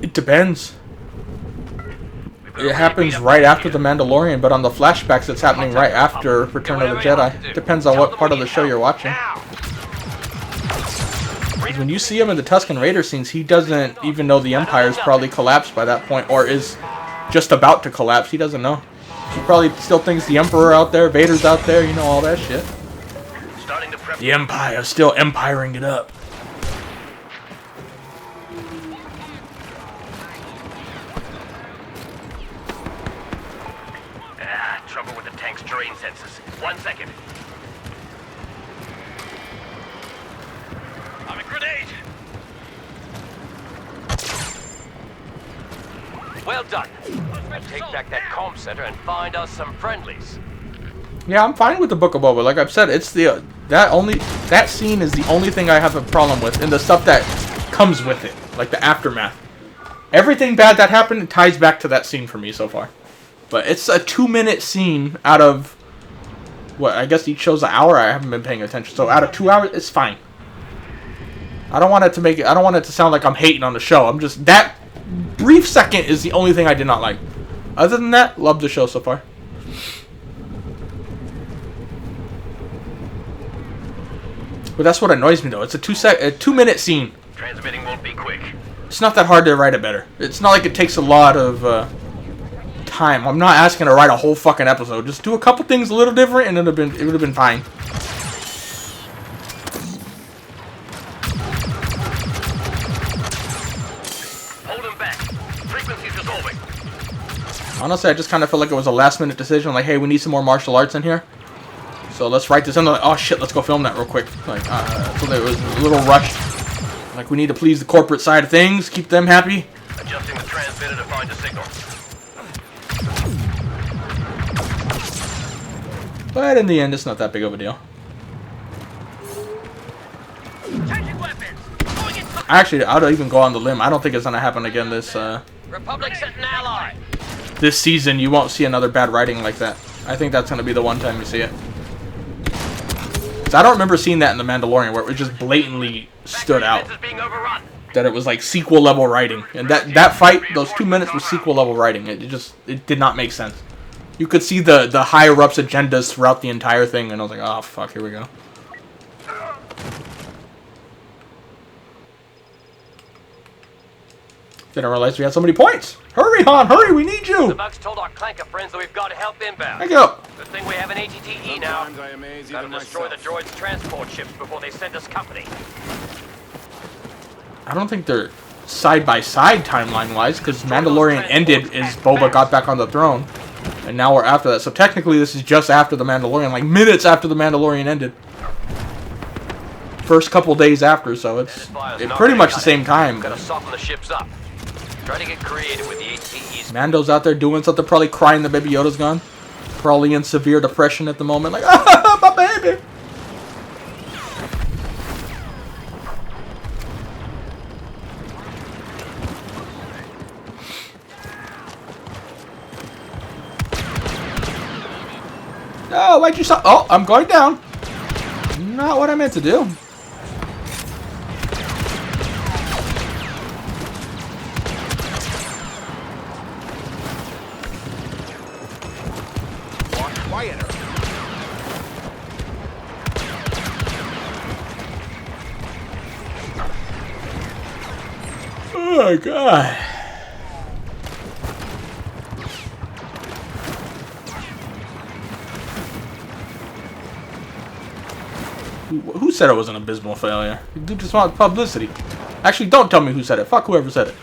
It depends. It happens right after The Mandalorian, but on the flashbacks it's happening right after Return of the Jedi. Depends on what part of the show you're watching. When you see him in the Tusken Raider scenes, he doesn't even know the Empire's probably collapsed by that point, or is just about to collapse. He doesn't know. He probably still thinks the Emperor out there, Vader's out there, you know, all that shit. The Empire still empiring it up. Trouble with the tank's terrain sensors. 1 second. I'm a grenade. Well done. Let's take back that comm center and find us some friendlies. Yeah, I'm fine with the Book of Boba. Like I've said, it's the that scene is the only thing I have a problem with, and the stuff that comes with it, like the aftermath. Everything bad that happened ties back to that scene for me so far. But it's a 2-minute scene out of what I guess each show's an hour. I haven't been paying attention, so out of 2 hours, it's fine. I don't want it to make it. I don't want it to sound like I'm hating on the show. I'm just that brief second is the only thing I did not like. Other than that, love the show so far. But that's what annoys me though. It's a 2-minute scene. Transmitting won't be quick. It's not that hard to write it better. It's not like it takes a lot of time. I'm not asking to write a whole fucking episode. Just do a couple things a little different, and it would have been fine. Hold him back. Frequency's dissolving. Honestly, I just kind of felt like it was a last-minute decision. Like, hey, we need some more martial arts in here, so let's write this in. Like, oh shit, let's go film that real quick. Like, so there was a little rushed. Like, we need to please the corporate side of things, keep them happy. Adjusting the transmitter to find a signal. But in the end, it's not that big of a deal. Actually, I'd even go on the limb. I don't think it's gonna happen again this Republic sent an ally. this season. You won't see another bad writing like that. I think that's gonna be the one time you see it. 'Cause I don't remember seeing that in The Mandalorian, where it just blatantly stood out. That it was like sequel level writing, and that fight, those 2 minutes was sequel level writing. It did not make sense. You could see the higher ups' agendas throughout the entire thing, and I was like, oh fuck, here we go. Didn't realize we had so many points. Hurry, Han, hurry, we need you. The Bugs told our clanker friends that we've got to help inbound. Thank you. Good thing we have an ATTE now. Gotta destroy the droids' transport ships before they send us company. I don't think they're side by side timeline wise, because Mandalorian ended as Boba got back on the throne, and now we're after that. So technically, this is just after the Mandalorian, like minutes after the Mandalorian ended. First couple days after, so it's pretty much the same time. Gotta soften the ships up. Try to get creative with the ATTEs. Mando's out there doing something, probably crying the Baby Yoda's gone. Probably in severe depression at the moment, like, ah, my baby! Oh, why'd you stop? Oh, I'm going down. Not what I meant to do. Oh my god. Who said it was an abysmal failure? You just want publicity. Actually, don't tell me who said it. Fuck whoever said it.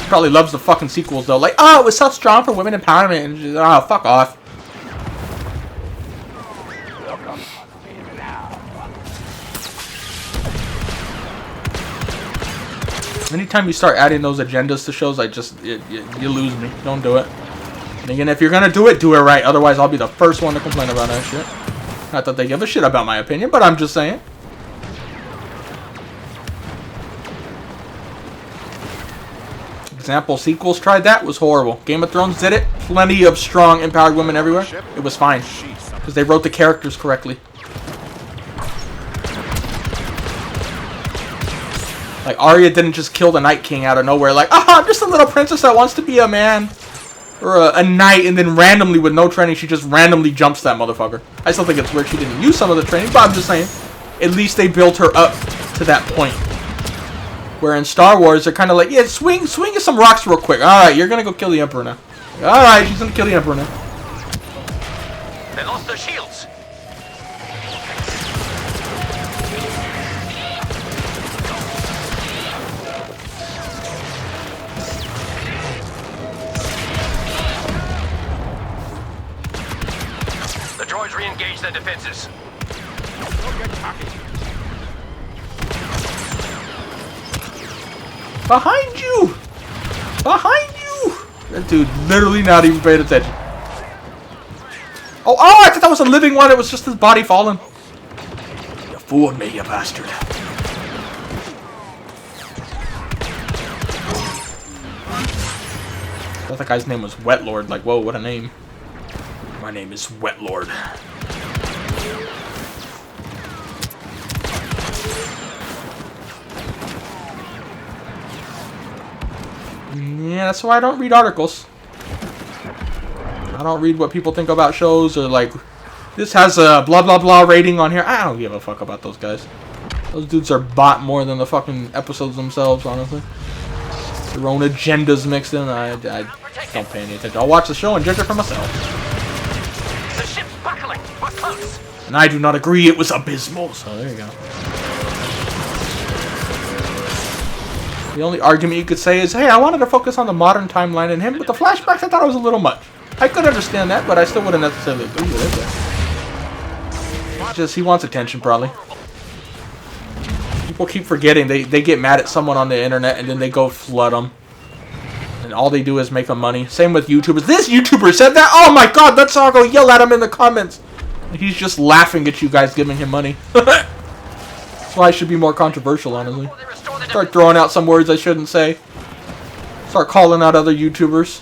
Probably loves the fucking sequels though. Like, oh, it was so strong for women empowerment. And just, oh, fuck off. Anytime you start adding those agendas to shows, you lose me. Don't do it. And again, if you're gonna do it right. Otherwise, I'll be the first one to complain about that shit. Not that they give a shit about my opinion, but I'm just saying. Example, sequels tried that, was horrible. Game of Thrones did it. Plenty of strong, empowered women everywhere. It was fine. Because they wrote the characters correctly. Like, Arya didn't just kill the Night King out of nowhere. Like, I'm just a little princess that wants to be a man. Or a knight, and then randomly, with no training, she just randomly jumps that motherfucker. I still think it's weird she didn't use some of the training, but I'm just saying, at least they built her up to that point. Where in Star Wars, they're kind of like, yeah, swing at some rocks real quick. Alright, you're gonna go kill the Emperor now. Alright, she's gonna kill the Emperor now. They lost their shields. The droids re-engage their defenses. Behind you! Behind you! That dude literally not even paying attention. Oh, I thought that was a living one. It was just his body falling. You fooled me, you bastard. I thought that guy's name was Wet Lord. Like, whoa, what a name. My name is Wet Lord. Yeah, that's why I don't read articles. I don't read what people think about shows, or like, this has a blah blah blah rating on here. I don't give a fuck about those guys. Those dudes are bought more than the fucking episodes themselves, honestly. Their own agendas mixed in. I don't pay any attention. I'll watch the show and judge it for myself. The ship's buckling. We're close. And I do not agree. It was abysmal. So there you go. The only argument you could say is, hey, I wanted to focus on the modern timeline and him, but the flashbacks, I thought it was a little much. I could understand that, but I still wouldn't necessarily agree with it. But just, he wants attention, probably. People keep forgetting. They get mad at someone on the internet, and then they go flood them. And all they do is make them money. Same with YouTubers. This YouTuber said that? Oh my god, let's all go yell at him in the comments. He's just laughing at you guys giving him money. That's why I should be more controversial, honestly. Start throwing out some words I shouldn't say. Start calling out other YouTubers.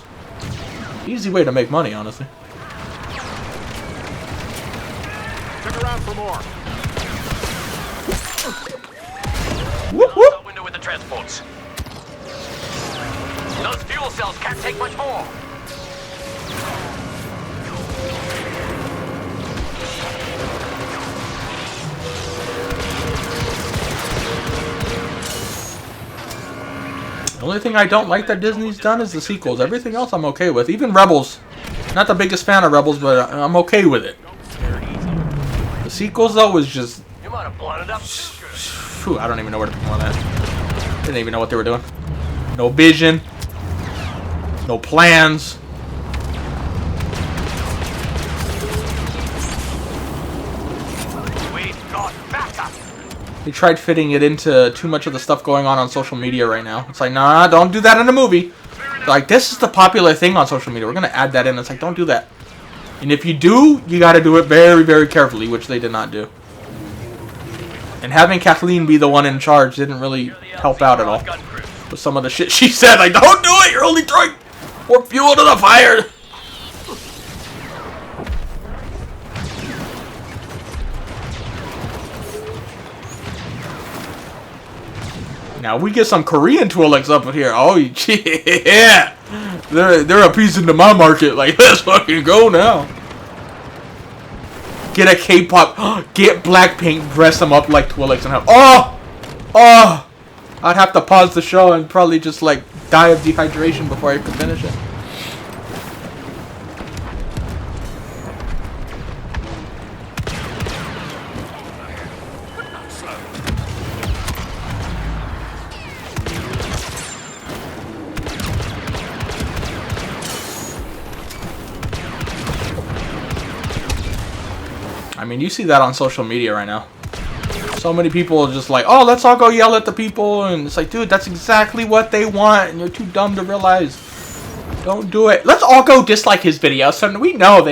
Easy way to make money, honestly. Check around for more. Whoop whoop. Window with the transports. Those fuel cells can't take much more. The only thing I don't like that Disney's done is the sequels. Everything else I'm okay with. Even Rebels. Not the biggest fan of Rebels, but I'm okay with it. The sequels, though, was just... You might have blown it up. Phew, I don't even know where to put on that. Didn't even know what they were doing. No vision. No plans. We've got backup. They tried fitting it into too much of the stuff going on social media right now. It's like, nah, don't do that in a movie. They're like, this is the popular thing on social media. We're going to add that in. It's like, don't do that. And if you do, you got to do it very, very carefully, which they did not do. And having Kathleen be the one in charge didn't really help out at all. With some of the shit she said, like, don't do it. You're only throwing more fuel to the fire. Now we get some Korean Twi'leks up in here. Oh yeah, they're a piece into my market. Like, let's fucking go now. Get a K-pop, get Blackpink, dress them up like Twi'leks and have oh. I'd have to pause the show and probably just like die of dehydration before I could finish it. I mean, you see that on social media right now. So many people are just like, oh, let's all go yell at the people. And it's like, dude, that's exactly what they want. And you're too dumb to realize. Don't do it. Let's all go dislike his video. So we know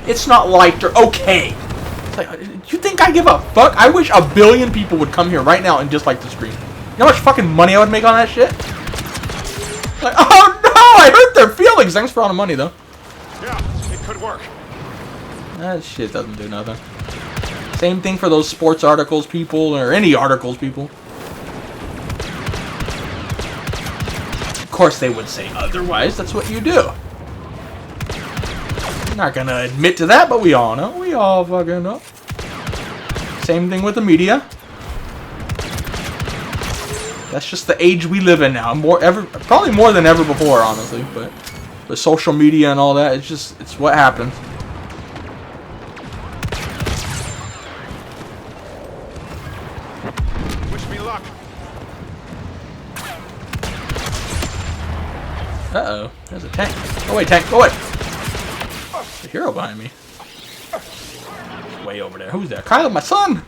it's not liked or okay. It's like, you think I give a fuck? I wish 1 billion people would come here right now and dislike the stream. You know how much fucking money I would make on that shit? Like, oh no, I hurt their feelings. Thanks for all the money, though. Yeah, it could work. That shit doesn't do nothing. Same thing for those sports articles people, or any articles people. course they would say otherwise. That's what you do. I'm not gonna admit to that, but we all know. We all fucking know. Same thing with the media. That's just the age we live in now. Probably more than ever before, honestly. But with social media and all that, it's what happens. Wish me luck. Uh-oh. There's a tank. Go away, tank. Go away. There's a hero behind me. Way over there. Who's there? Kyle, my son!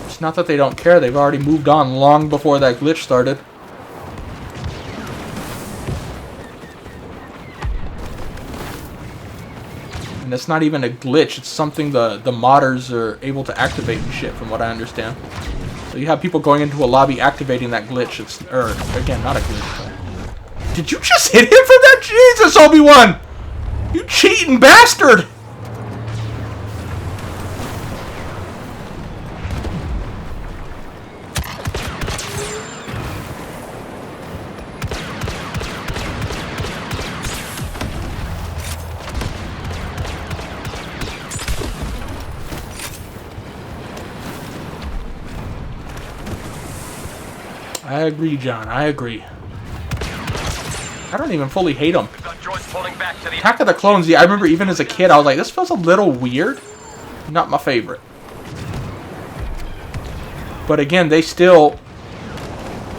It's not that they don't care. They've already moved on long before that glitch started. And it's not even a glitch. It's something the modders are able to activate and shit, from what I understand. So you have people going into a lobby activating that glitch. Again, not a glitch. But... Did you just hit him from that? Jesus, Obi-Wan! You cheating bastard! I agree, John. I agree. I don't even fully hate them. Attack of the Clones, yeah, I remember even as a kid, I was like, this feels a little weird. Not my favorite. But again, they still,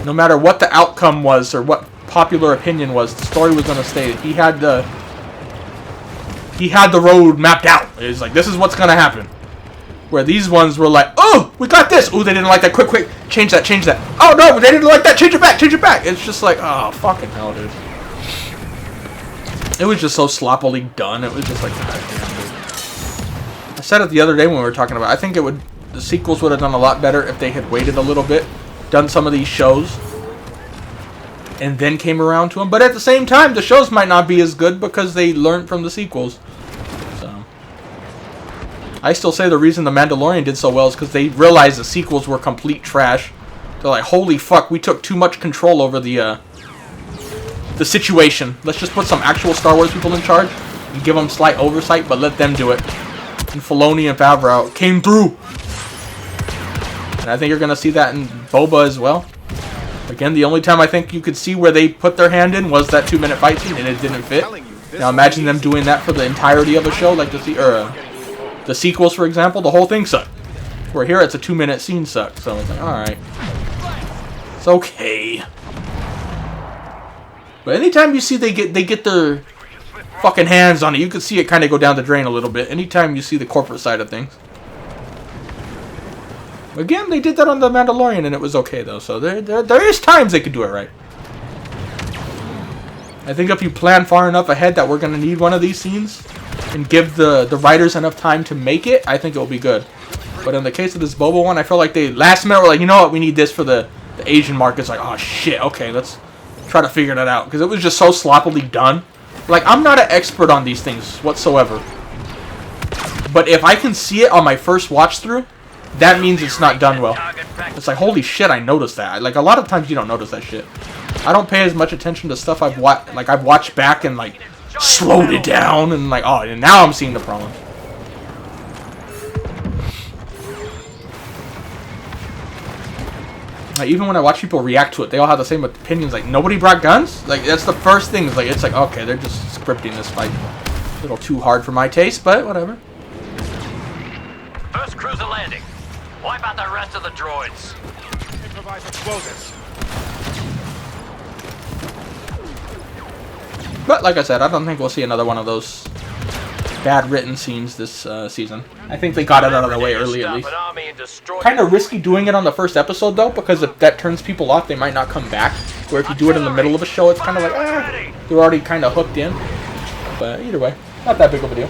no matter what the outcome was or what popular opinion was, the story was going to stay. He had the road mapped out. It was like, this is what's going to happen. Where these ones were like, oh, we got this. Oh, they didn't like that. Quick, change that. Oh, no, they didn't like that. Change it back. It's just like, oh, fucking hell, dude. It was just so sloppily done. It was just like, God damn, dude. I said it the other day when we were talking about it. I think the sequels would have done a lot better if they had waited a little bit, done some of these shows, and then came around to them. But at the same time, the shows might not be as good because they learned from the sequels. So I still say the reason The Mandalorian did so well is because they realized the sequels were complete trash. They're like, holy fuck, we took too much control over the situation. Let's just put some actual Star Wars people in charge and give them slight oversight, but let them do it. And Filoni and Favreau came through. And I think you're going to see that in Boba as well. Again, the only time I think you could see where they put their hand in was that 2-minute fight scene, and it didn't fit. Now imagine them doing that for the entirety of a show, like the sequels, for example. The whole thing sucked. Where here, it's a 2-minute scene sucked. So it's like, alright. It's okay. But anytime you see they get their fucking hands on it, you can see it kind of go down the drain a little bit. Anytime you see the corporate side of things. Again, they did that on The Mandalorian, and it was okay, though. So there is times they could do it right. I think if you plan far enough ahead that we're going to need one of these scenes, and give the writers enough time to make it, I think it will be good. But in the case of this Boba one, I feel like they last minute were like, you know what, we need this for the Asian markets. Like, oh shit, okay, let's try to figure that out, because it was just so sloppily done. Like, I'm not an expert on these things whatsoever, but if I can see it on my first watch through, that means it's not done well. It's like, holy shit, I noticed that. Like, a lot of times you don't notice that shit. I don't pay as much attention to stuff I've watched back and like slowed it down and like, oh, and now I'm seeing the problem. Like, even when I watch people react to it, they all have the same opinions. Like, nobody brought guns? Like, that's the first thing. Like, it's like, okay, they're just scripting this fight. A little too hard for my taste, but whatever. First cruiser landing. Wipe out the rest of the droids. Improvise explosives. But, like I said, I don't think we'll see another one of those bad written scenes this season. I think they got it out of the way early, at least. Kind of risky doing it on the first episode, though, because if that turns people off, they might not come back. Where if you do it in the middle of a show, it's kind of like, they're already kind of hooked in. But either way, not that big of a deal.